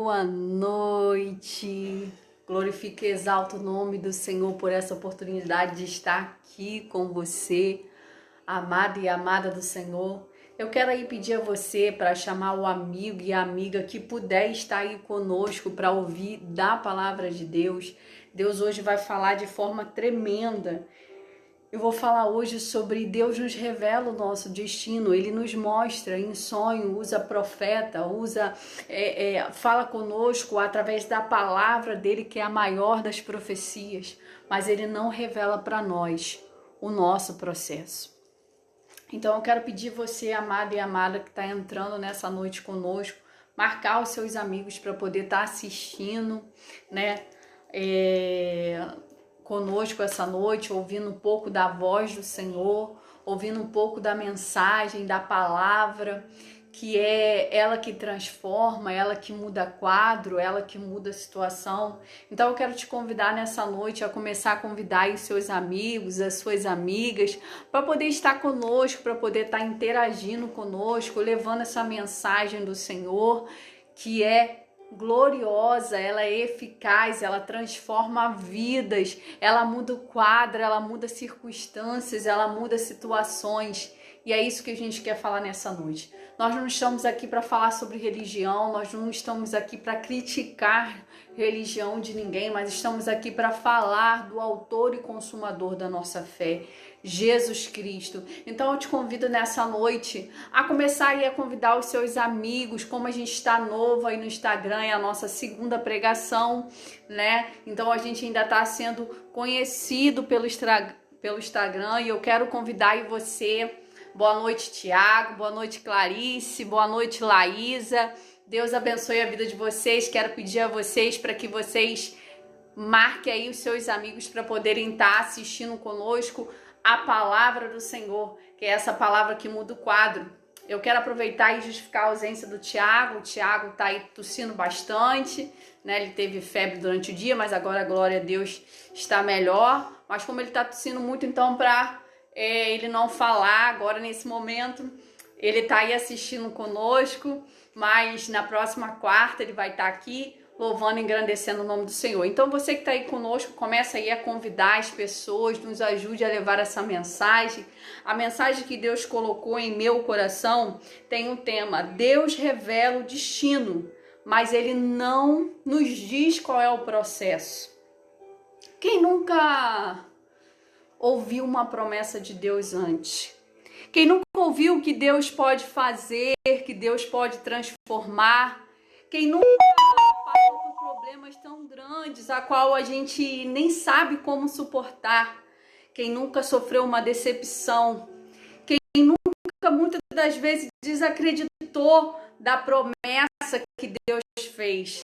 Boa noite, glorifico e exalto o nome do Senhor por essa oportunidade de estar aqui com você, amada e amada do Senhor. Eu quero aí pedir a você para chamar o amigo e a amiga que puder estar aí conosco para ouvir da palavra de Deus. Deus hoje vai falar de forma tremenda. Eu vou falar hoje sobre Deus nos revela o nosso destino, Ele nos mostra em sonho, usa profeta, fala conosco através da palavra dele, que é a maior das profecias, mas Ele não revela para nós o nosso processo. Então eu quero pedir você, amada e amada, que está entrando nessa noite conosco, marcar os seus amigos para poder estar assistindo, né? Conosco essa noite, ouvindo um pouco da voz do Senhor, ouvindo um pouco da mensagem, da palavra, que é ela que transforma, ela que muda quadro, ela que muda a situação. Então eu quero te convidar nessa noite a começar a convidar os seus amigos, as suas amigas, para poder estar conosco, para poder estar interagindo conosco, levando essa mensagem do Senhor, que é gloriosa, ela é eficaz, ela transforma vidas, ela muda o quadro, ela muda circunstâncias, ela muda situações. E é isso que a gente quer falar nessa noite. Nós não estamos aqui para falar sobre religião, nós não estamos aqui para criticar religião de ninguém, mas estamos aqui para falar do autor e consumador da nossa fé, Jesus Cristo. Então eu te convido nessa noite a começar aí a convidar os seus amigos, como a gente está novo aí no Instagram, é a nossa segunda pregação, né? Então a gente ainda está sendo conhecido pelo Instagram e eu quero convidar aí você. Boa noite, Tiago, boa noite, Clarice, boa noite, Laísa. Deus abençoe a vida de vocês. Quero pedir a vocês para que vocês marquem aí os seus amigos para poderem estar assistindo conosco a palavra do Senhor, que é essa palavra que muda o quadro. Eu quero aproveitar e justificar a ausência do Tiago. O Tiago está aí tossindo bastante, né? Ele teve febre durante o dia, mas agora, glória a Deus, está melhor. Mas como ele está tossindo muito, então para ele não falar agora nesse momento, ele está aí assistindo conosco, mas na próxima quarta ele vai estar aqui louvando e engrandecendo o nome do Senhor. Então você que está aí conosco, começa aí a convidar as pessoas, nos ajude a levar essa mensagem. A mensagem que Deus colocou em meu coração tem um tema: Deus revela o destino, mas Ele não nos diz qual é o processo. Quem nunca ouviu uma promessa de Deus antes? Quem nunca ouviu que Deus pode fazer, que Deus pode transformar? Quem nunca passou por problemas tão grandes, a qual a gente nem sabe como suportar? Quem nunca sofreu uma decepção? Quem nunca, muitas das vezes, desacreditou da promessa que Deus fez?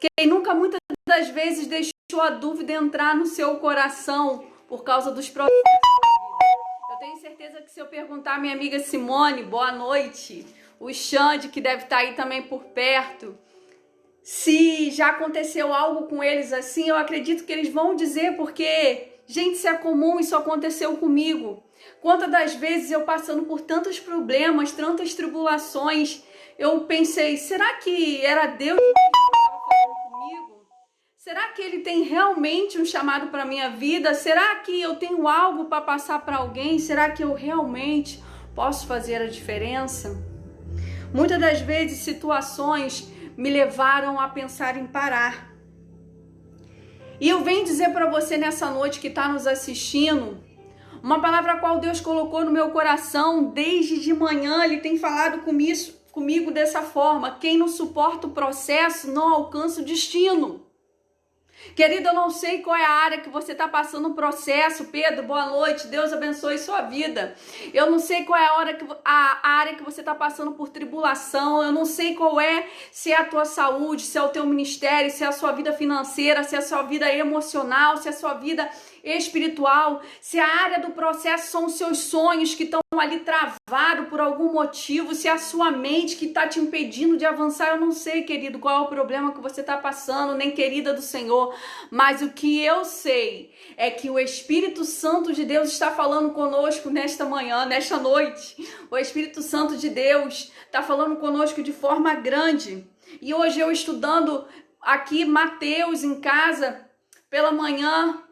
Quem nunca, muitas das vezes, deixou a dúvida entrar no seu coração por causa dos processos da vida? Eu tenho certeza que se eu perguntar à minha amiga Simone, boa noite, o Xande, que deve estar aí também por perto, se já aconteceu algo com eles assim, eu acredito que eles vão dizer, porque, gente, isso é comum, isso aconteceu comigo. Quantas das vezes eu passando por tantos problemas, tantas tribulações, eu pensei, será que era Deus que estava falando comigo? Será que Ele tem realmente um chamado para a minha vida? Será que eu tenho algo para passar para alguém? Será que eu realmente posso fazer a diferença? Muitas das vezes situações me levaram a pensar em parar. E eu venho dizer para você nessa noite que está nos assistindo, uma palavra a qual Deus colocou no meu coração desde de manhã. Ele tem falado comigo dessa forma: quem não suporta o processo não alcança o destino. Querido, eu não sei qual é a área que você está passando o processo. Pedro, boa noite, Deus abençoe sua vida. Eu não sei qual é a área que você está passando por tribulação. Eu não sei qual é, se é a tua saúde, se é o teu ministério, se é a sua vida financeira, se é a sua vida emocional, se é a sua vida espiritual, se a área do processo são os seus sonhos que estão ali travados por algum motivo, se é a sua mente que está te impedindo de avançar. Eu não sei, querido, qual é o problema que você está passando, nem querida do Senhor, mas o que eu sei é que o Espírito Santo de Deus está falando conosco nesta manhã, nesta noite. O Espírito Santo de Deus está falando conosco de forma grande. E hoje eu estudando aqui Mateus em casa pela manhã,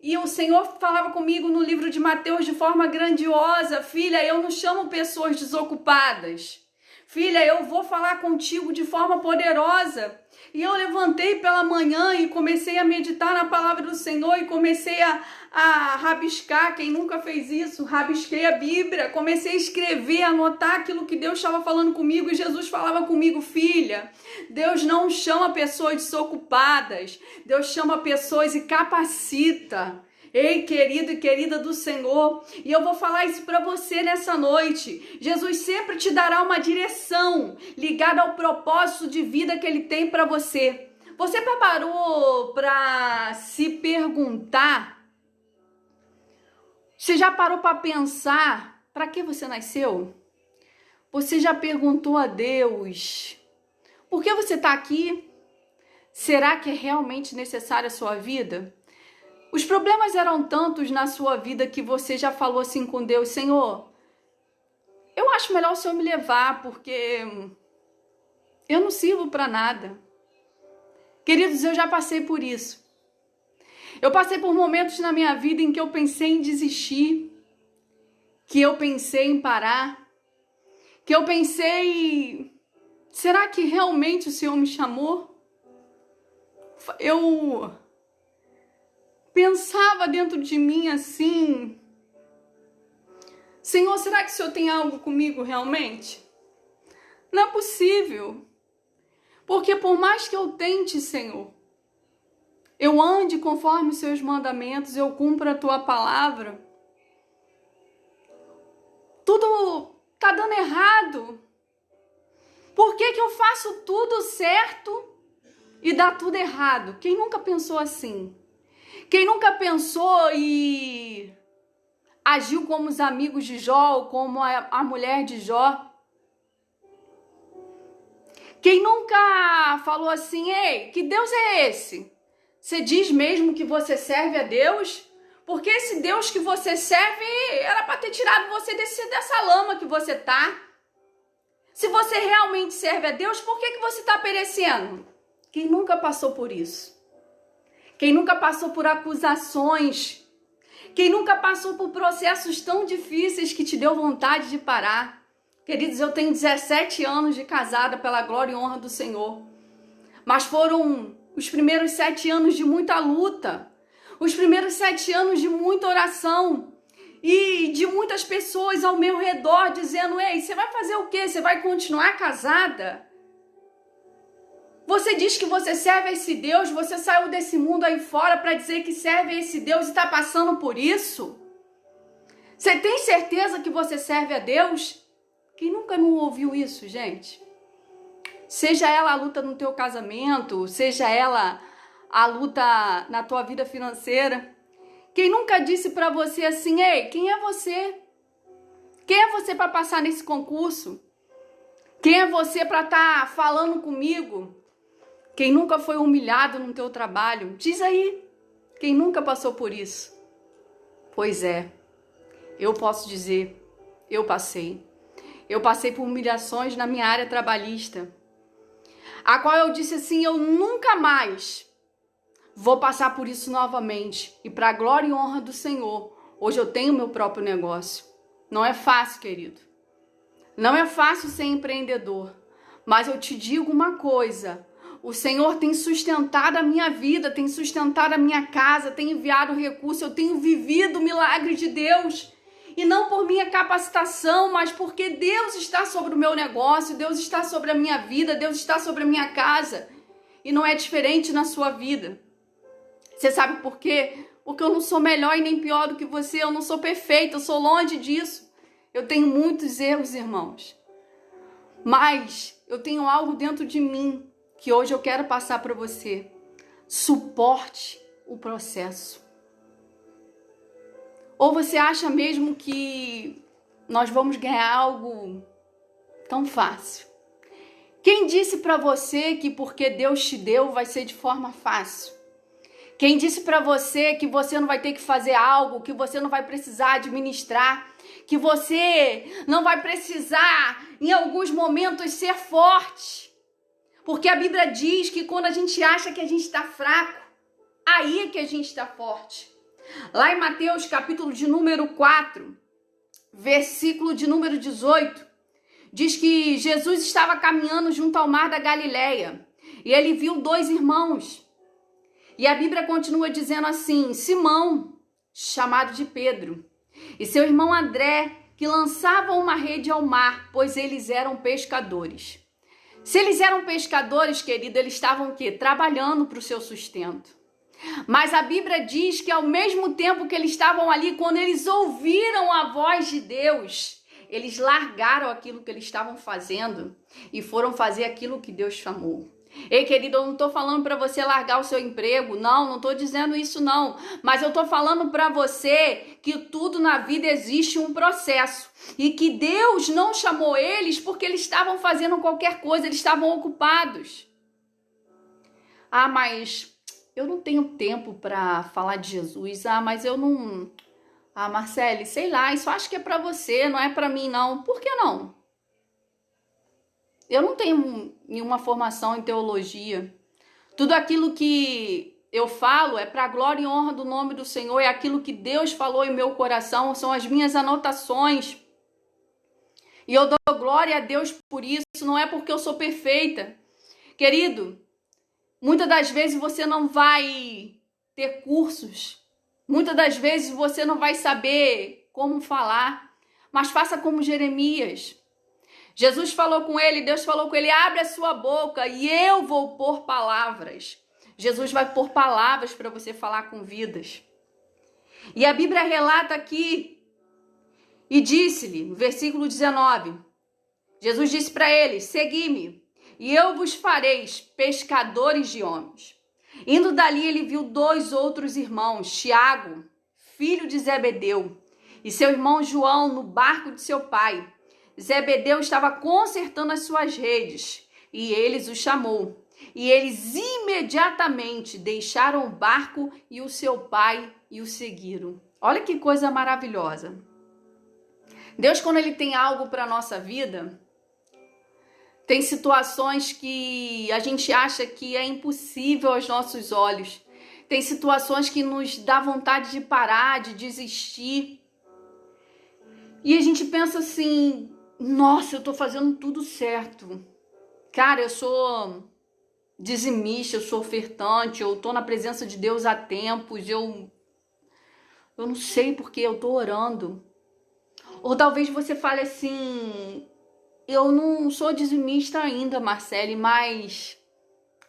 e o Senhor falava comigo no livro de Mateus de forma grandiosa: filha, eu não chamo pessoas desocupadas. Filha, eu vou falar contigo de forma poderosa. E eu levantei pela manhã e comecei a meditar na palavra do Senhor e comecei a rabiscar. Quem nunca fez isso? Rabisquei a Bíblia, comecei a escrever, a anotar aquilo que Deus estava falando comigo. E Jesus falava comigo: filha, Deus não chama pessoas desocupadas, Deus chama pessoas e capacita. Ei, querido e querida do Senhor, e eu vou falar isso para você nessa noite. Jesus sempre te dará uma direção ligada ao propósito de vida que Ele tem para você. Você parou para se perguntar? Você já parou para pensar para que você nasceu? Você já perguntou a Deus: por que você está aqui? Será que é realmente necessária a sua vida? Os problemas eram tantos na sua vida que você já falou assim com Deus: Senhor, eu acho melhor o Senhor me levar, porque eu não sirvo para nada. Queridos, eu já passei por isso. Eu passei por momentos na minha vida em que eu pensei em desistir, que eu pensei em parar, que eu pensei: será que realmente o Senhor me chamou? Eu pensava dentro de mim assim: Senhor, será que o Senhor tem algo comigo realmente? Não é possível. Porque por mais que eu tente, Senhor, eu ande conforme os seus mandamentos, eu cumpra a tua palavra, tudo tá dando errado. Por que eu faço tudo certo e dá tudo errado? Quem nunca pensou assim? Quem nunca pensou e agiu como os amigos de Jó, ou como a mulher de Jó? Quem nunca falou assim: ei, que Deus é esse? Você diz mesmo que você serve a Deus? Porque esse Deus que você serve era para ter tirado você dessa lama que você tá. Se você realmente serve a Deus, por que você está perecendo? Quem nunca passou por isso? Quem nunca passou por acusações? Quem nunca passou por processos tão difíceis que te deu vontade de parar? Queridos, eu tenho 17 anos de casada pela glória e honra do Senhor. Mas foram os primeiros 7 anos de muita luta. Os primeiros 7 anos de muita oração. E de muitas pessoas ao meu redor dizendo: ei, você vai fazer o quê? Você vai continuar casada? Você diz que você serve a esse Deus, você saiu desse mundo aí fora para dizer que serve a esse Deus e está passando por isso? Você tem certeza que você serve a Deus? Quem nunca não ouviu isso, gente? Seja ela a luta no teu casamento, seja ela a luta na tua vida financeira. Quem nunca disse para você assim: ei, quem é você? Quem é você para passar nesse concurso? Quem é você para estar falando comigo? Quem nunca foi humilhado no teu trabalho? Diz aí, quem nunca passou por isso? Pois é, eu posso dizer, eu passei. Eu passei por humilhações na minha área trabalhista, a qual eu disse assim: eu nunca mais vou passar por isso novamente. E para a glória e honra do Senhor, hoje eu tenho meu próprio negócio. Não é fácil, querido. Não é fácil ser empreendedor. Mas eu te digo uma coisa: o Senhor tem sustentado a minha vida, tem sustentado a minha casa, tem enviado recurso, eu tenho vivido o milagre de Deus. E não por minha capacitação, mas porque Deus está sobre o meu negócio, Deus está sobre a minha vida, Deus está sobre a minha casa. E não é diferente na sua vida. Você sabe por quê? Porque eu não sou melhor e nem pior do que você, eu não sou perfeita, eu sou longe disso. Eu tenho muitos erros, irmãos. Mas eu tenho algo dentro de mim que hoje eu quero passar para você. Suporte o processo. Ou você acha mesmo que nós vamos ganhar algo tão fácil? Quem disse para você que porque Deus te deu vai ser de forma fácil? Quem disse para você que você não vai ter que fazer algo, que você não vai precisar administrar, que você não vai precisar em alguns momentos ser forte? Porque a Bíblia diz que quando a gente acha que a gente está fraco, aí é que a gente está forte. Lá em Mateus, capítulo de número 4, versículo de número 18, diz que Jesus estava caminhando junto ao mar da Galileia e ele viu dois irmãos. E a Bíblia continua dizendo assim: Simão, chamado de Pedro, e seu irmão André, que lançavam uma rede ao mar, pois eles eram pescadores. Se eles eram pescadores, querido, eles estavam o quê? Trabalhando para o seu sustento. Mas a Bíblia diz que ao mesmo tempo que eles estavam ali, quando eles ouviram a voz de Deus, eles largaram aquilo que eles estavam fazendo e foram fazer aquilo que Deus chamou. Ei, querido, eu não estou falando para você largar o seu emprego, não estou dizendo isso não, mas eu estou falando para você que tudo na vida existe um processo e que Deus não chamou eles porque eles estavam fazendo qualquer coisa, eles estavam ocupados. Ah, mas eu não tenho tempo para falar de Jesus, mas eu não... Marcele, sei lá, isso acho que é para você, não é para mim não. Por que não? Eu não tenho nenhuma formação em teologia. Tudo aquilo que eu falo é para a glória e honra do nome do Senhor, é aquilo que Deus falou em meu coração, são as minhas anotações. E eu dou glória a Deus por isso, não é porque eu sou perfeita. Querido, muitas das vezes você não vai ter cursos, muitas das vezes você não vai saber como falar, mas faça como Jeremias. Jesus falou com ele, Deus falou com ele: abre a sua boca e eu vou pôr palavras. Jesus vai pôr palavras para você falar com vidas. E a Bíblia relata aqui, e disse-lhe, no versículo 19, Jesus disse para ele: segui-me, e eu vos fareis pescadores de homens. Indo dali, ele viu dois outros irmãos, Tiago, filho de Zebedeu, e seu irmão João, no barco de seu pai. Zebedeu estava consertando as suas redes, e eles o chamou. E eles imediatamente deixaram o barco e o seu pai e o seguiram. Olha que coisa maravilhosa. Deus, quando ele tem algo para a nossa vida, tem situações que a gente acha que é impossível aos nossos olhos. Tem situações que nos dá vontade de parar, de desistir. E a gente pensa assim: nossa, eu tô fazendo tudo certo. Cara, eu sou dizimista, eu sou ofertante, eu tô na presença de Deus há tempos, eu não sei porque eu tô orando. Ou talvez você fale assim: eu não sou dizimista ainda, Marcele, mas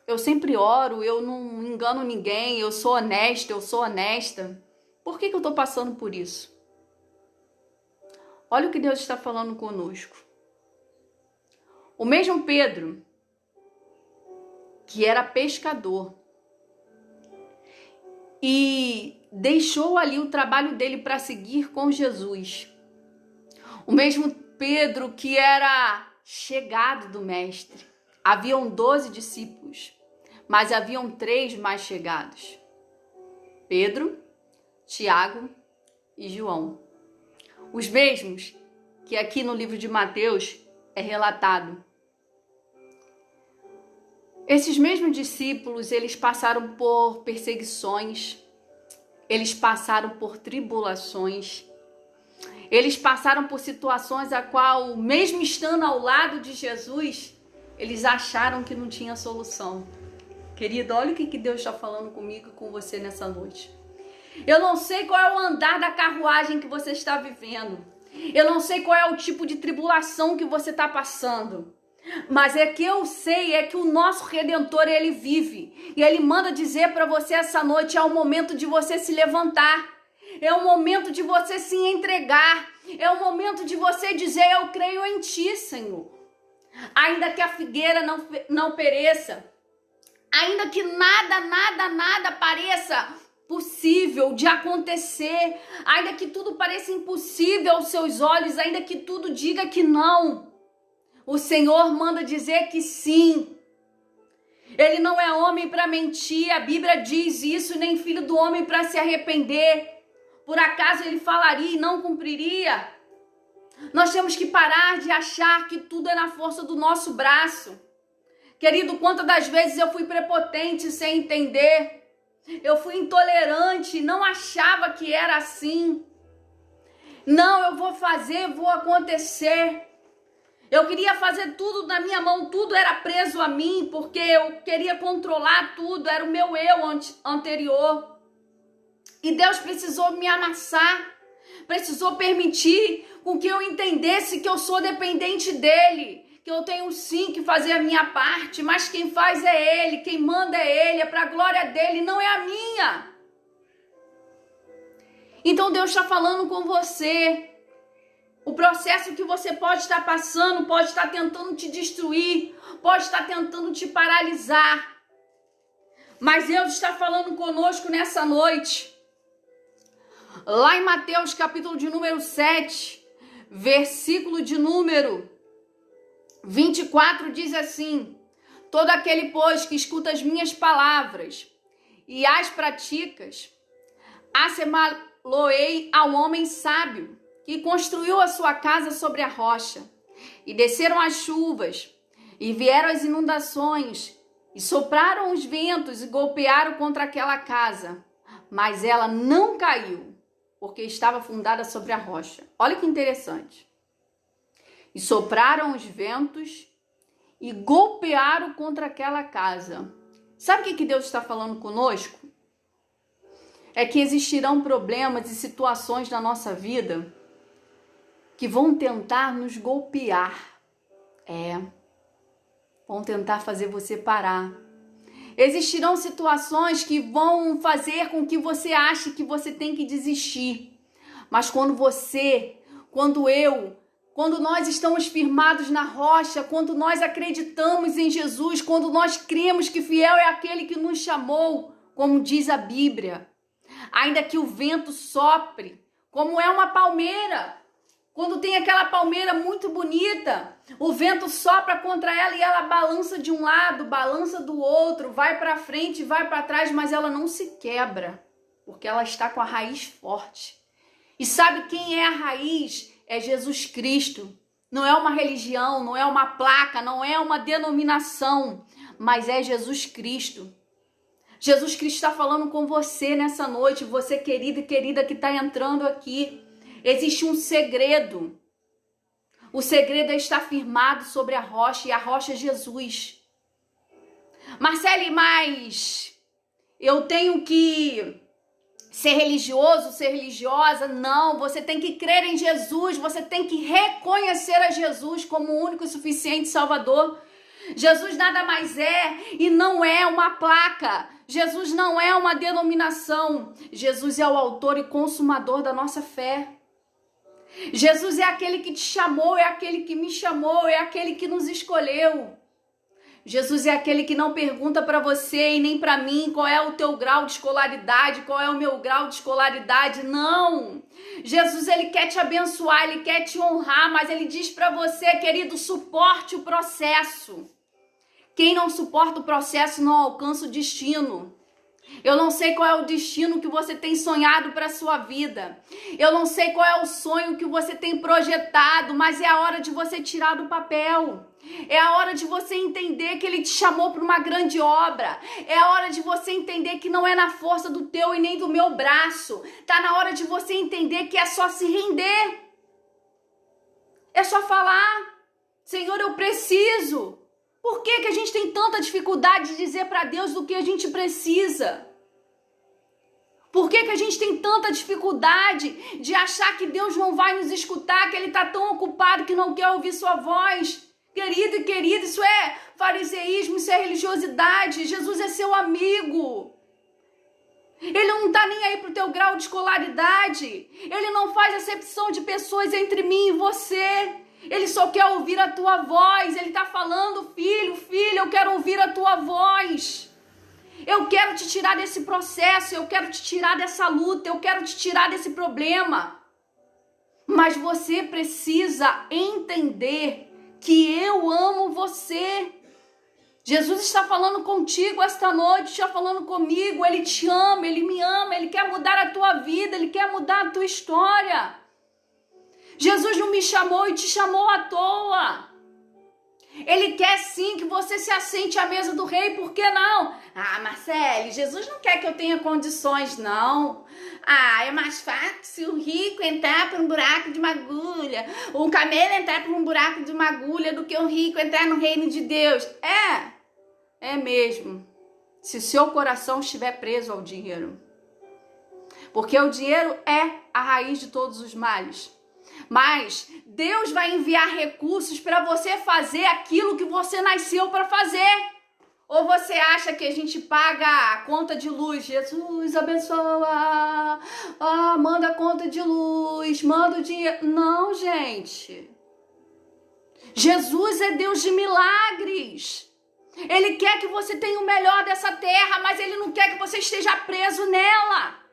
eu sempre oro, eu não engano ninguém, eu sou honesta, eu sou honesta. Por que eu tô passando por isso? Olha o que Deus está falando conosco. O mesmo Pedro, que era pescador, e deixou ali o trabalho dele para seguir com Jesus. O mesmo Pedro que era chegado do mestre. Haviam 12 discípulos, mas haviam 3 mais chegados: Pedro, Tiago e João. Os mesmos que aqui no livro de Mateus é relatado. Esses mesmos discípulos, eles passaram por perseguições, eles passaram por tribulações, eles passaram por situações a qual, mesmo estando ao lado de Jesus, eles acharam que não tinha solução. Querido, olha o que Deus está falando comigo e com você nessa noite. Eu não sei qual é o andar da carruagem que você está vivendo. Eu não sei qual é o tipo de tribulação que você está passando. Mas é que eu sei, é que o nosso Redentor, ele vive. E ele manda dizer para você essa noite: é o momento de você se levantar. É o momento de você se entregar. É o momento de você dizer: eu creio em ti, Senhor. Ainda que a figueira não pereça. Ainda que nada pareça possível de acontecer, ainda que tudo pareça impossível aos seus olhos, ainda que tudo diga que não, o Senhor manda dizer que sim. Ele não é homem para mentir, a Bíblia diz isso, nem filho do homem para se arrepender. Por acaso ele falaria e não cumpriria? Nós temos que parar de achar que tudo é na força do nosso braço. Querido, quantas das vezes eu fui prepotente sem entender? Eu fui intolerante, não achava que era assim. Não, eu vou fazer, vou acontecer. Eu queria fazer tudo na minha mão, tudo era preso a mim, porque eu queria controlar tudo, era o meu eu anterior. E Deus precisou me amassar, precisou permitir com que eu entendesse que eu sou dependente dele, que eu tenho sim que fazer a minha parte, mas quem faz é ele, quem manda é ele, é para a glória dele, não é a minha. Então Deus está falando com você. O processo que você pode estar passando, pode estar tentando te destruir, pode estar tentando te paralisar. Mas Deus está falando conosco nessa noite. Lá em Mateus capítulo de número 7, versículo de número 24 diz assim: todo aquele, pois, que escuta as minhas palavras e as praticas, assemelhei ao homem sábio, que construiu a sua casa sobre a rocha. E desceram as chuvas, e vieram as inundações, e sopraram os ventos, e golpearam contra aquela casa. Mas ela não caiu, porque estava fundada sobre a rocha. Olha que interessante. E sopraram os ventos, e golpearam contra aquela casa. Sabe o que Deus está falando conosco? É que existirão problemas e situações na nossa vida que vão tentar nos golpear. Vão tentar fazer você parar. Existirão situações que vão fazer com que você ache que você tem que desistir. Mas quando nós estamos firmados na rocha, quando nós acreditamos em Jesus, quando nós cremos que fiel é aquele que nos chamou, como diz a Bíblia, ainda que o vento sopre, como é uma palmeira, quando tem aquela palmeira muito bonita, o vento sopra contra ela e ela balança de um lado, balança do outro, vai para frente, vai para trás, mas ela não se quebra, porque ela está com a raiz forte. E sabe quem é a raiz? É Jesus Cristo. Não é uma religião, não é uma placa, não é uma denominação, mas é Jesus Cristo. Jesus Cristo está falando com você nessa noite, você querida e querida que está entrando aqui. Existe um segredo. O segredo é estar firmado sobre a rocha, e a rocha é Jesus. Marcele, mas eu tenho que ser religioso, ser religiosa? Não, você tem que crer em Jesus, você tem que reconhecer a Jesus como o único e suficiente Salvador. Jesus nada mais é e não é uma placa. Jesus não é uma denominação. Jesus é o autor e consumador da nossa fé. Jesus é aquele que te chamou, é aquele que me chamou, é aquele que nos escolheu. Jesus é aquele que não pergunta para você e nem para mim qual é o teu grau de escolaridade, qual é o meu grau de escolaridade. Não! Jesus, ele quer te abençoar, ele quer te honrar, mas ele diz para você, querido, suporte o processo. Quem não suporta o processo não alcança o destino. Eu não sei qual é o destino que você tem sonhado para a sua vida. Eu não sei qual é o sonho que você tem projetado, mas é a hora de você tirar do papel. É a hora de você entender que ele te chamou para uma grande obra. É a hora de você entender que não é na força do teu e nem do meu braço. Tá na hora de você entender que é só se render. É só falar: Senhor, eu preciso. Por que a gente tem tanta dificuldade de dizer para Deus do que a gente precisa? Por que a gente tem tanta dificuldade de achar que Deus não vai nos escutar, que ele está tão ocupado que não quer ouvir sua voz? Querido e querida, isso é fariseísmo, isso é religiosidade. Jesus é seu amigo. Ele não está nem aí para o teu grau de escolaridade. Ele não faz acepção de pessoas entre mim e você. Ele só quer ouvir a tua voz. Ele está falando: filho, filha, eu quero ouvir a tua voz. Eu quero te tirar desse processo, eu quero te tirar dessa luta, eu quero te tirar desse problema. Mas você precisa entender que eu amo você. Jesus está falando contigo esta noite, está falando comigo. Ele te ama, ele me ama, ele quer mudar a tua vida, ele quer mudar a tua história. Jesus não me chamou e te chamou à toa. Ele quer sim que você se assente à mesa do rei, por que não? Ah, Marcele, Jesus não quer que eu tenha condições, não. Ah, é mais fácil o rico entrar por um buraco de uma agulha, o camelo entrar por um buraco de uma agulha do que o rico entrar no reino de Deus. É mesmo, se o seu coração estiver preso ao dinheiro. Porque o dinheiro é a raiz de todos os males. Mas Deus vai enviar recursos para você fazer aquilo que você nasceu para fazer. Ou você acha que a gente paga a conta de luz? Jesus abençoa, manda a conta de luz, manda o dinheiro. Não, gente. Jesus é Deus de milagres. Ele quer que você tenha o melhor dessa terra, mas Ele não quer que você esteja preso nela.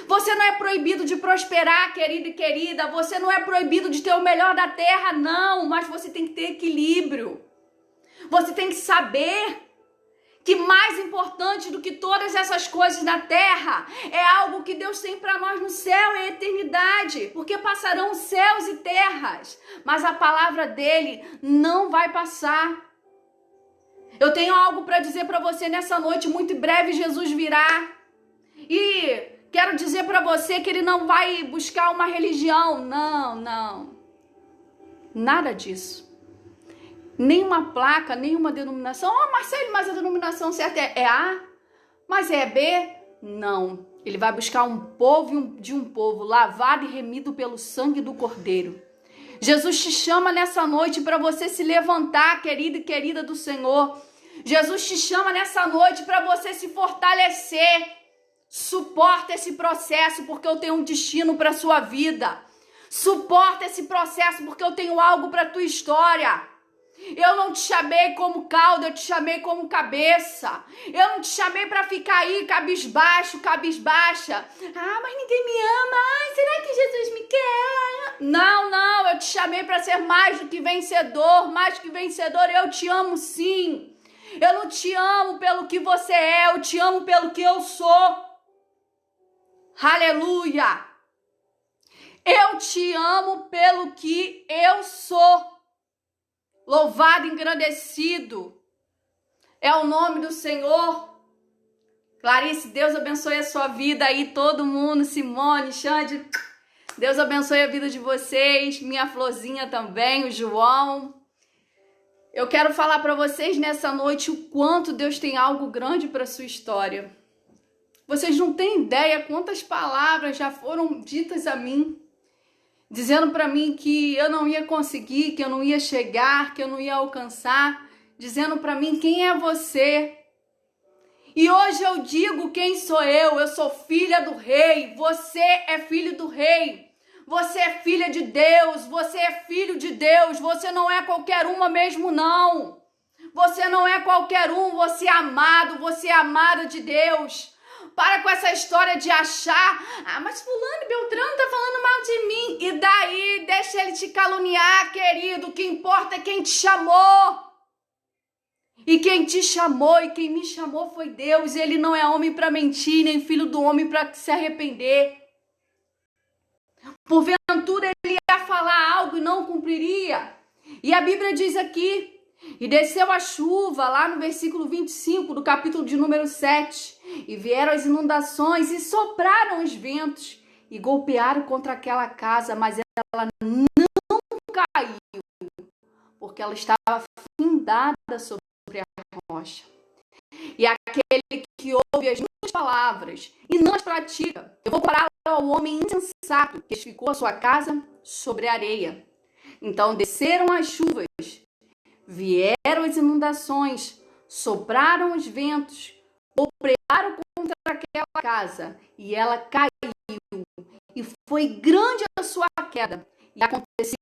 Você não é proibido de prosperar, querido e querida. Você não é proibido de ter o melhor da terra, não. Mas você tem que ter equilíbrio. Você tem que saber que mais importante do que todas essas coisas da terra é algo que Deus tem para nós no céu, é a eternidade. Porque passarão céus e terras, mas a palavra dele não vai passar. Eu tenho algo para dizer para você nessa noite. Muito em breve Jesus virá. E quero dizer para você que ele não vai buscar uma religião. Não. Nada disso. Nenhuma placa, nenhuma denominação. Marcelo, mas a denominação certa é A? Mas é B? Não. Ele vai buscar um povo de um povo lavado e remido pelo sangue do Cordeiro. Jesus te chama nessa noite para você se levantar, querido e querida do Senhor. Jesus te chama nessa noite para você se fortalecer. Suporta esse processo porque eu tenho um destino para sua vida. Suporta esse processo porque eu tenho algo para tua história. Eu não te chamei como cauda, eu te chamei como cabeça. Eu não te chamei para ficar aí cabisbaixo, cabisbaixa. Mas ninguém me ama. Será que Jesus me quer? Não, eu te chamei para ser mais do que vencedor, mais do que vencedor. Eu te amo sim. Eu não te amo pelo que você é, eu te amo pelo que eu sou. Aleluia! Eu te amo pelo que eu sou. Louvado, engrandecido é o nome do Senhor. Clarice, Deus abençoe a sua vida aí, todo mundo. Simone, Xande, Deus abençoe a vida de vocês. Minha florzinha também, o João. Eu quero falar para vocês nessa noite o quanto Deus tem algo grande para sua história. Vocês não têm ideia quantas palavras já foram ditas a mim, dizendo para mim que eu não ia conseguir, que eu não ia chegar, que eu não ia alcançar, dizendo para mim quem é você. E hoje eu digo quem sou eu sou filha do rei, você é filho do rei, você é filha de Deus, você é filho de Deus, você não é qualquer uma mesmo não. Você não é qualquer um, você é amada de Deus. Para com essa história de achar, mas fulano e Beltrano tá falando mal de mim. E daí, deixa ele te caluniar, querido. O que importa é quem te chamou. E quem te chamou e quem me chamou foi Deus. Ele não é homem para mentir, nem filho do homem para se arrepender. Porventura ele ia falar algo e não cumpriria. E a Bíblia diz aqui, e desceu a chuva, lá no versículo 25 do capítulo de número 7. E vieram as inundações e sopraram os ventos e golpearam contra aquela casa, mas ela não caiu, porque ela estava findada sobre a rocha. E aquele que ouve as minhas palavras e não as pratica, eu vou parar ao homem insensato que edificou a sua casa sobre a areia. Então desceram as chuvas, vieram as inundações, sopraram os ventos, golpearam contra aquela casa e ela caiu. E foi grande a sua queda. E aconteceu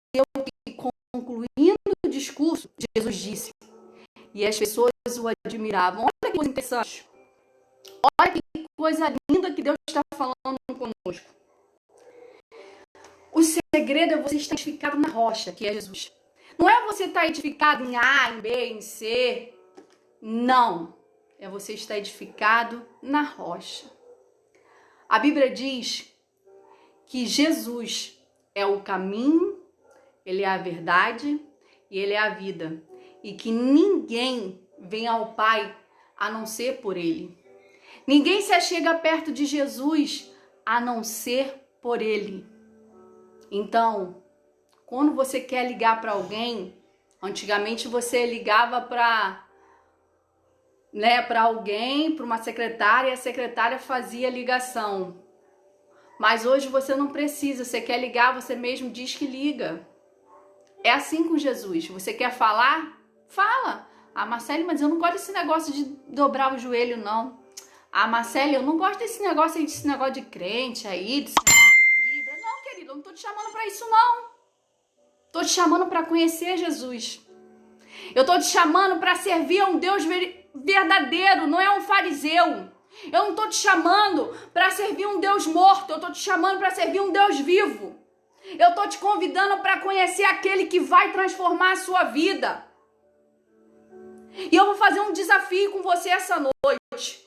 que, concluindo o discurso, Jesus disse, e as pessoas o admiravam. Olha que coisa interessante. Olha que coisa linda que Deus está falando conosco. O segredo é você estar edificado na rocha, que é Jesus. Não é você estar edificado em A, em B, em C. Não. É você estar edificado na rocha. A Bíblia diz que Jesus é o caminho, ele é a verdade e Ele é a vida. E que ninguém vem ao Pai a não ser por Ele. Ninguém se achega perto de Jesus a não ser por Ele. Então, quando você quer ligar para alguém, antigamente você ligava para alguém, para uma secretária, e a secretária fazia ligação. Mas hoje você não precisa, você quer ligar, você mesmo diz que liga. É assim com Jesus. Você quer falar? Fala. Ah, Marcele, mas eu não gosto desse negócio de dobrar o joelho, não. Ah, Marcele, eu não gosto desse negócio aí, desse negócio de crente aí, desse negócio de Bíblia. Não, querido, eu não tô te chamando para isso, não. Tô te chamando para conhecer Jesus. Eu tô te chamando para servir a um Deus verdadeiro, não é um fariseu. Eu não tô te chamando para servir um Deus morto, eu tô te chamando para servir um Deus vivo. Eu tô te convidando para conhecer aquele que vai transformar a sua vida. E eu vou fazer um desafio com você essa noite.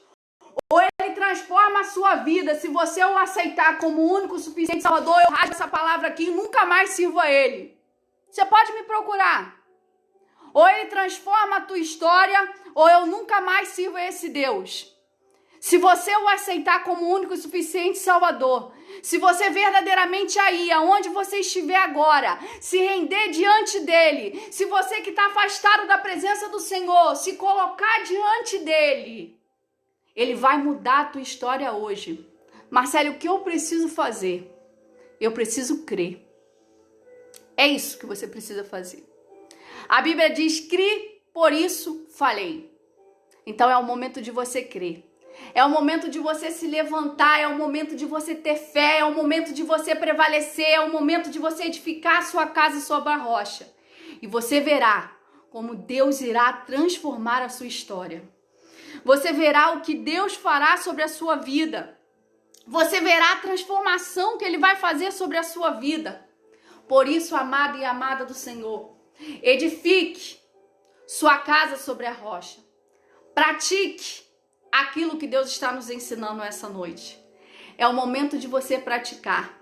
Ou ele transforma a sua vida, se você o aceitar como o único, suficiente Salvador, eu rasgo essa palavra aqui e nunca mais sirvo a ele. Você pode me procurar. Ou ele transforma a tua história, ou eu nunca mais sirvo a esse Deus. Se você o aceitar como único e suficiente Salvador, se você verdadeiramente aí, aonde você estiver agora, se render diante dele, se você que está afastado da presença do Senhor, se colocar diante dele, ele vai mudar a tua história hoje. Marcelo, o que eu preciso fazer? Eu preciso crer. É isso que você precisa fazer. A Bíblia diz, crie, por isso falei. Então é o momento de você crer. É o momento de você se levantar, é o momento de você ter fé, é o momento de você prevalecer, é o momento de você edificar a sua casa sobre a rocha. E você verá como Deus irá transformar a sua história. Você verá o que Deus fará sobre a sua vida. Você verá a transformação que Ele vai fazer sobre a sua vida. Por isso, amado e amada do Senhor, edifique sua casa sobre a rocha. Pratique aquilo que Deus está nos ensinando essa noite. É o momento de você praticar.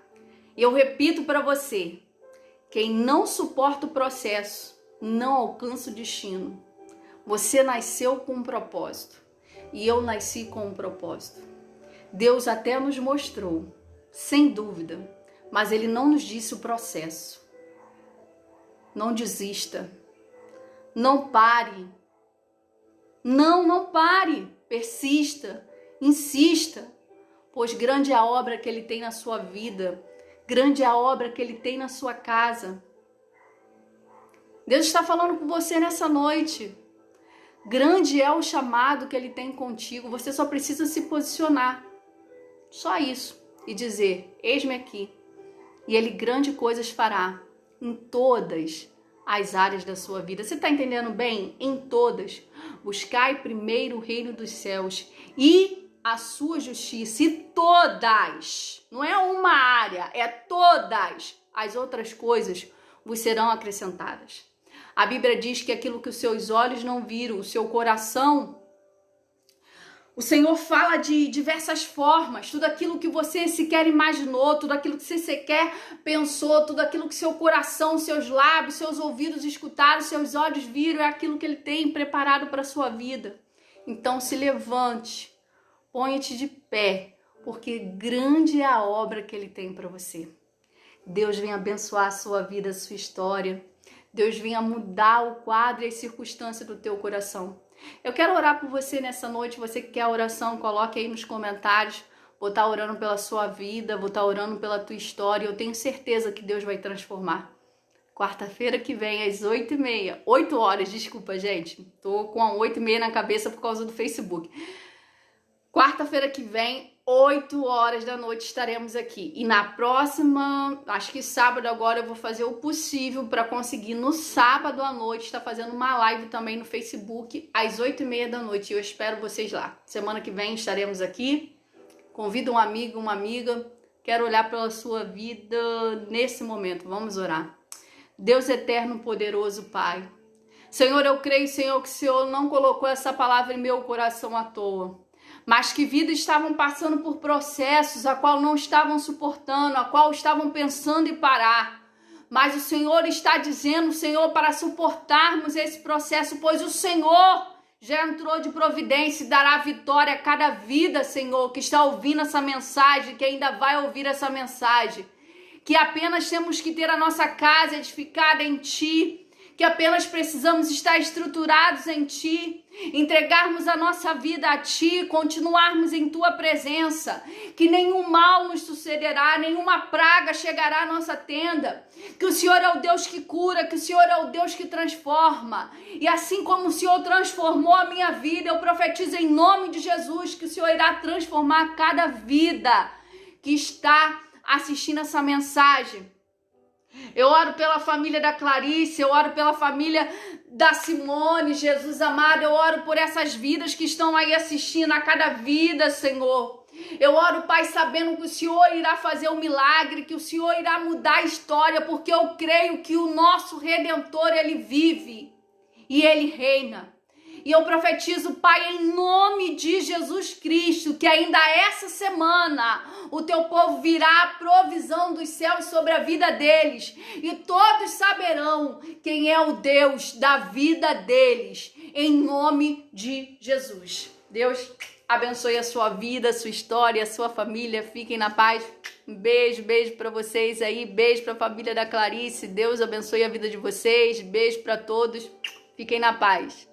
E eu repito para você, quem não suporta o processo, não alcança o destino. Você nasceu com um propósito. E eu nasci com um propósito. Deus até nos mostrou, sem dúvida, mas Ele não nos disse o processo. Não desista. Não pare. Não pare. Persista, insista, pois grande é a obra que Ele tem na sua vida, grande é a obra que Ele tem na sua casa. Deus está falando com você nessa noite. Grande é o chamado que Ele tem contigo, você só precisa se posicionar. Só isso. E dizer, eis-me aqui. E Ele grande coisas fará em todas as áreas da sua vida. Você está entendendo bem? Em todas. Buscai primeiro o reino dos céus e a sua justiça. E todas, não é uma área, é todas as outras coisas vos serão acrescentadas. A Bíblia diz que aquilo que os seus olhos não viram, o seu coração, o Senhor fala de diversas formas, tudo aquilo que você sequer imaginou, tudo aquilo que você sequer pensou, tudo aquilo que seu coração, seus lábios, seus ouvidos escutaram, seus olhos viram, é aquilo que Ele tem preparado para a sua vida. Então se levante, ponha-te de pé, porque grande é a obra que Ele tem para você. Deus vem abençoar a sua vida, a sua história. Deus venha mudar o quadro e as circunstâncias do teu coração. Eu quero orar por você nessa noite. Você que quer a oração, coloque aí nos comentários. Vou estar orando pela sua vida, vou estar orando pela tua história. Eu tenho certeza que Deus vai transformar. Quarta-feira que vem, às 8h30. 8 horas, desculpa, gente. Tô com a 8h30 na cabeça por causa do Facebook. Quarta-feira que vem, 8 horas da noite, estaremos aqui. E na próxima, acho que sábado agora, eu vou fazer o possível para conseguir no sábado à noite estar fazendo uma live também no Facebook às 8h30 da noite. E eu espero vocês lá. Semana que vem estaremos aqui. Convido um amigo, uma amiga. Quero olhar pela sua vida nesse momento. Vamos orar. Deus eterno, poderoso Pai. Senhor, eu creio, Senhor, que o Senhor não colocou essa palavra em meu coração à toa. Mas que vidas estavam passando por processos a qual não estavam suportando, a qual estavam pensando em parar. Mas o Senhor está dizendo, Senhor, para suportarmos esse processo, pois o Senhor já entrou de providência e dará vitória a cada vida, Senhor, que está ouvindo essa mensagem, que ainda vai ouvir essa mensagem. Que apenas temos que ter a nossa casa edificada em Ti, que apenas precisamos estar estruturados em Ti, entregarmos a nossa vida a Ti, continuarmos em Tua presença, que nenhum mal nos sucederá, nenhuma praga chegará à nossa tenda, que o Senhor é o Deus que cura, que o Senhor é o Deus que transforma, e assim como o Senhor transformou a minha vida, eu profetizo em nome de Jesus, que o Senhor irá transformar cada vida que está assistindo essa mensagem. Eu oro pela família da Clarice, eu oro pela família da Simone, Jesus amado, eu oro por essas vidas que estão aí assistindo, a cada vida, Senhor. Eu oro, Pai, sabendo que o Senhor irá fazer um milagre, que o Senhor irá mudar a história, porque eu creio que o nosso Redentor, Ele vive e Ele reina. E eu profetizo, Pai, em nome de Jesus Cristo, que ainda essa semana o Teu povo virá a provisão dos céus sobre a vida deles. E todos saberão quem é o Deus da vida deles, em nome de Jesus. Deus abençoe a sua vida, a sua história, a sua família. Fiquem na paz. Um beijo para vocês aí. Beijo para a família da Clarice. Deus abençoe a vida de vocês. Beijo para todos. Fiquem na paz.